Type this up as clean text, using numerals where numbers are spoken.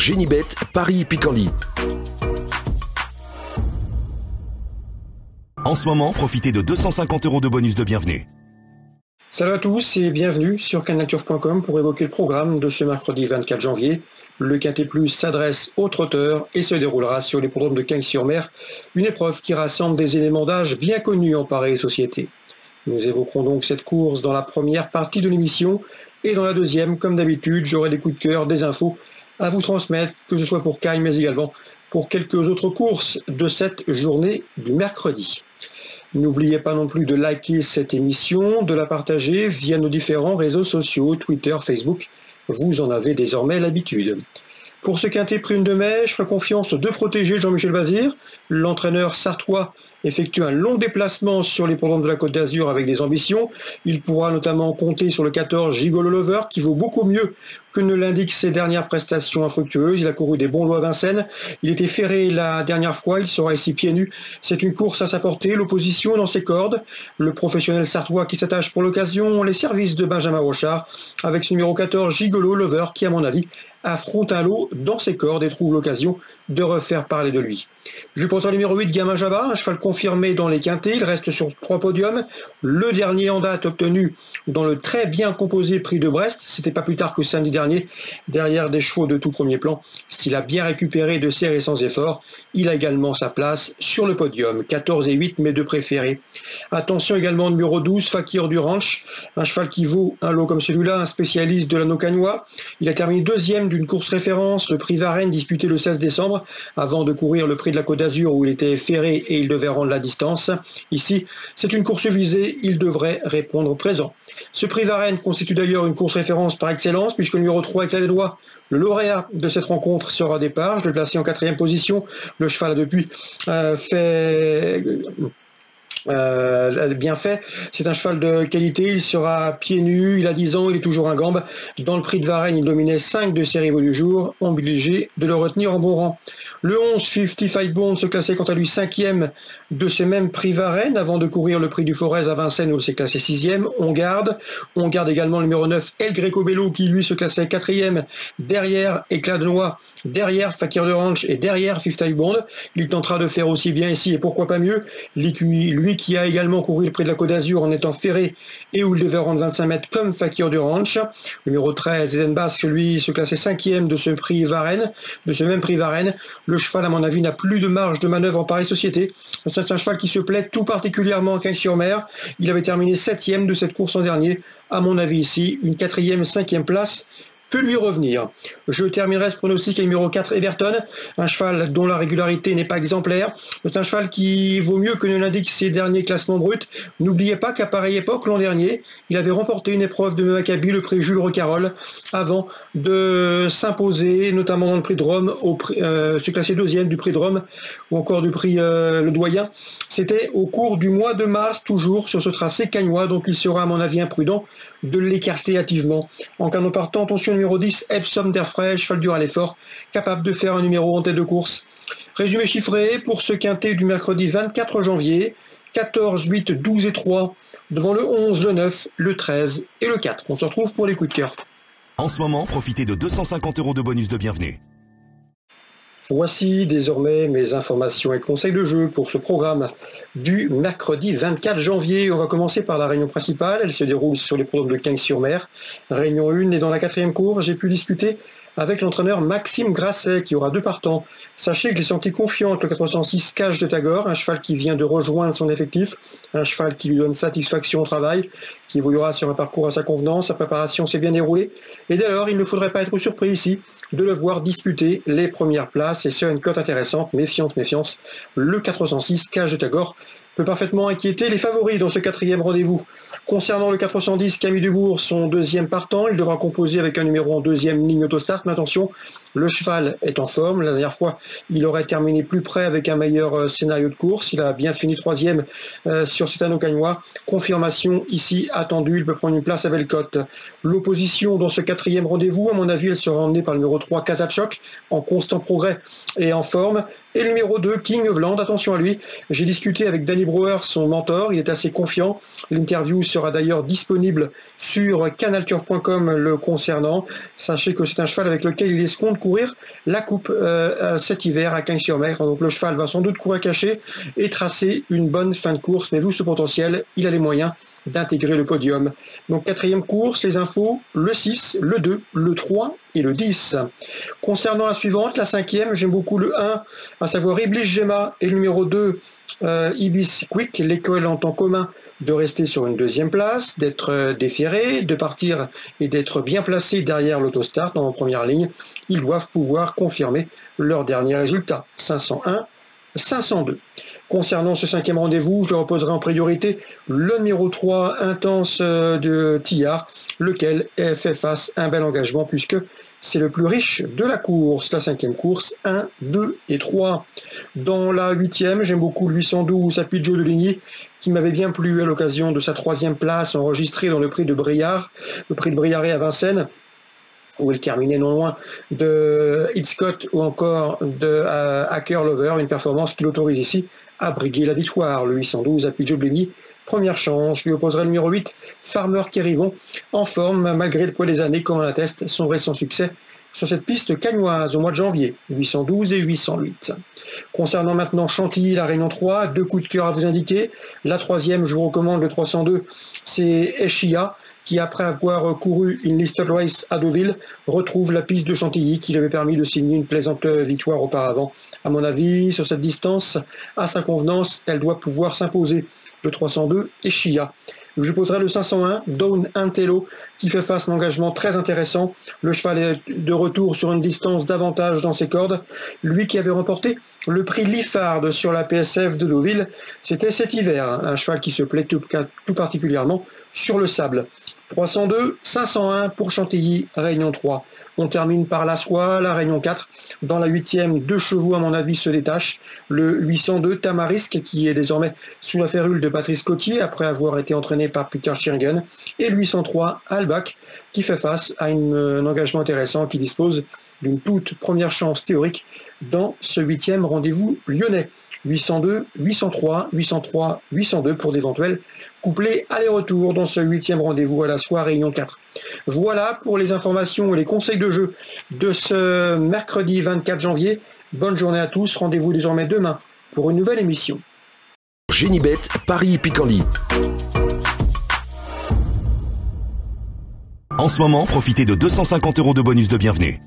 Génibet, Paris-Picanly. En ce moment, profitez de 250 € de bonus de bienvenue. Salut à tous et bienvenue sur canalturf.com pour évoquer le programme de ce mercredi 24 janvier. Le Quintet Plus s'adresse aux trotteurs et se déroulera sur l'hippodrome de Cagnes-sur-Mer, une épreuve qui rassemble des éléments d'âge bien connus en pareille société. Nous évoquerons donc cette course dans la première partie de l'émission et dans la deuxième, comme d'habitude, j'aurai des coups de cœur, des infos à vous transmettre, que ce soit pour Cagnes mais également pour quelques autres courses de cette journée du mercredi. N'oubliez pas non plus de liker cette émission, de la partager via nos différents réseaux sociaux, Twitter, Facebook. Vous en avez désormais l'habitude. Pour ce quintet prune de mai, je ferai confiance aux deux protégés Jean-Michel Bazir. L'entraîneur sartois effectue un long déplacement sur l'hippodrome de la Côte d'Azur avec des ambitions. Il pourra notamment compter sur le 14 Gigolo Lover qui vaut beaucoup mieux que ne l'indiquent ses dernières prestations infructueuses. Il a couru des bons lots à Vincennes. Il était ferré la dernière fois, il sera ici pieds nus. C'est une course à sa portée, l'opposition dans ses cordes. Le professionnel sartois qui s'attache pour l'occasion, les services de Benjamin Rochard avec ce numéro 14 Gigolo Lover qui à mon avis affronte un lot dans ses cordes et trouve l'occasion de refaire parler de lui. Je lui présente le numéro 8, Gamin Jabba, un cheval confirmé dans les quintets, il reste sur 3 podiums. Le dernier en date obtenu dans le très bien composé prix de Brest, c'était pas plus tard que samedi dernier, derrière des chevaux de tout premier plan. S'il a bien récupéré de serre et sans effort, il a également sa place sur le podium. 14 et 8, mes deux préférés. Attention également numéro 12, Fakir du Ranch, un cheval qui vaut un lot comme celui-là, un spécialiste de l'anneau cagnois. Il a terminé deuxième d'une course référence, le prix Varennes disputé le 16 décembre, avant de courir le prix de la Côte d'Azur où il était ferré et il devait rendre la distance. Ici, c'est une course visée, il devrait répondre présent. Ce prix Varennes constitue d'ailleurs une course référence par excellence, puisque le numéro 3 éclat des doigts, le lauréat de cette rencontre sera au départ. Je l'ai placé en 4e position. Le cheval a depuis bien fait. C'est un cheval de qualité, il sera pieds nus, il a 10 ans, il est toujours un gambe. Dans le prix de Varennes, il dominait 5 de ses rivaux du jour, obligé de le retenir en bon rang. Le 11, 55 Bond, se classait quant à lui 5e de ce même prix Varennes, avant de courir le prix du Forez à Vincennes où il s'est classé 6e. On garde également le numéro 9, El Greco Bello, qui lui se classait 4e, derrière Éclat de Noix, derrière Fakir de Ranch et derrière 55 Bond. Il tentera de faire aussi bien ici et pourquoi pas mieux. Lui qui a également couru le prix de la Côte d'Azur en étant ferré et où il devait rendre 25 mètres comme Fakir du Ranch. Le numéro 13, Eden Basque, lui, se classait 5e de ce prix Varennes, de ce même prix Varennes. Le cheval, à mon avis, n'a plus de marge de manœuvre en pareille société. C'est un cheval qui se plaît tout particulièrement à Cagnes-sur-Mer. Il avait terminé 7e de cette course en dernier. À mon avis, ici, une 4e, 5e place peut lui revenir. Je terminerai ce pronostic à numéro 4, Everton, un cheval dont la régularité n'est pas exemplaire. C'est un cheval qui vaut mieux que ne l'indiquent ses derniers classements bruts. N'oubliez pas qu'à pareille époque, l'an dernier, il avait remporté une épreuve de Maccabi, le prix Jules Recarol, avant de s'imposer, notamment dans le prix de Rome, se classer 2e du prix de Rome, ou encore du prix Le Doyen. C'était au cours du mois de mars, toujours sur ce tracé cagnois, donc il sera à mon avis imprudent de l'écarter hâtivement. En cas de partant, attention numéro 10, Epsom d'Airfray, cheval dur à l'effort, capable de faire un numéro en tête de course. Résumé chiffré pour ce quintet du mercredi 24 janvier, 14, 8, 12 et 3, devant le 11, le 9, le 13 et le 4. On se retrouve pour les coups de cœur. En ce moment, profitez de 250 € de bonus de bienvenue. Voici désormais mes informations et conseils de jeu pour ce programme du mercredi 24 janvier. On va commencer par la réunion principale. Elle se déroule sur les programmes de Cagnes-sur-Mer. Réunion 1 et dans la 4e cour, j'ai pu discuter avec l'entraîneur Maxime Grasset qui aura 2 partants. Sachez que j'ai senti confiant avec le 406 Cage de Tagore, un cheval qui vient de rejoindre son effectif, un cheval qui lui donne satisfaction au travail, qui évoluera sur un parcours à sa convenance, sa préparation s'est bien déroulée, et dès lors il ne faudrait pas être surpris ici de le voir disputer les premières places, et c'est une cote intéressante, méfiance, le 406 Cage de Tagore peut parfaitement inquiéter les favoris dans ce 4e rendez-vous. Concernant le 410, Camille Dubourg, son 2e partant, il devra composer avec un numéro en 2e ligne autostart, mais attention, le cheval est en forme. La dernière fois, il aurait terminé plus près avec un meilleur scénario de course. Il a bien fini 3e sur cet anneau cagnois. Confirmation ici attendue, il peut prendre une place à belle cote. L'opposition dans ce 4e rendez-vous, à mon avis, elle sera emmenée par le numéro 3, Kazachok, en constant progrès et en forme. Et le numéro 2, King of Land, attention à lui. J'ai discuté avec Danny Brewer, son mentor, il est assez confiant. L'interview sera d'ailleurs disponible sur canalturf.com le concernant. Sachez que c'est un cheval avec lequel il escompte courir la coupe cet hiver à Cagnes-sur-Mer. Donc le cheval va sans doute courir caché et tracer une bonne fin de course, mais vu ce potentiel, il a les moyens d'intégrer le podium. Donc quatrième course, les infos, le 6, le 2, le 3 et le 10. Concernant la suivante, la cinquième, j'aime beaucoup le 1, à savoir Iblis Gemma, et le numéro 2, Ibis Quick. L'école entend commun de rester sur une deuxième place, d'être déféré, de partir et d'être bien placé derrière l'autostart en première ligne. Ils doivent pouvoir confirmer leur dernier résultat, 501, 502. Concernant ce cinquième rendez-vous, je reposerai en priorité le numéro 3, Intense de Tillard, lequel fait face à un bel engagement puisque c'est le plus riche de la course. La cinquième course, 1, 2 et 3. Dans la huitième, j'aime beaucoup le 812 Apidjo de Ligny, qui m'avait bien plu à l'occasion de sa troisième place enregistrée dans le prix de Briard, le prix de Briaret à Vincennes, où il terminait non loin de Hitchcock ou encore de Hacker Lover, une performance qui l'autorise ici à briguer la victoire. Le 812 à Pidgeot-Bligny, première chance. Je lui opposerai le numéro 8, Farmer Kérivon, en forme malgré le poids des années, comme on l'atteste son récent succès sur cette piste cagnoise au mois de janvier, 812 et 808. Concernant maintenant Chantilly, la Réunion 3, 2 coups de cœur à vous indiquer. La troisième, je vous recommande le 302, c'est Eshia, qui après avoir couru une listed race à Deauville, retrouve la piste de Chantilly qui lui avait permis de signer une plaisante victoire auparavant. À mon avis, sur cette distance, à sa convenance, elle doit pouvoir s'imposer. Le 302 et Chia. Je poserai le 501, Dawn Intello, qui fait face à un engagement très intéressant. Le cheval est de retour sur une distance d'avantage dans ses cordes. Lui qui avait remporté le prix Liffard sur la PSF de Deauville, c'était cet hiver. Un cheval qui se plaît tout particulièrement sur le sable. 302, 501 pour Chantilly, Réunion 3. On termine par la Soie, la Réunion 4. Dans la 8e, 2 chevaux à mon avis se détachent. Le 802, Tamarisk, qui est désormais sous la férule de Patrice Cotier après avoir été entraîné par Peter Schirgen. Et le 803, Albach, qui fait face à un engagement intéressant qui dispose d'une toute première chance théorique dans ce 8e rendez-vous lyonnais. 802, 803, 803, 802 pour d'éventuels couplets aller-retour dans ce 8e rendez-vous à la Soie Réunion 4. Voilà pour les informations et les conseils de jeu de ce mercredi 24 janvier. Bonne journée à tous, rendez-vous désormais demain pour une nouvelle émission. Génibet, Paris Picardie. En ce moment, profitez de 250 € de bonus de bienvenue.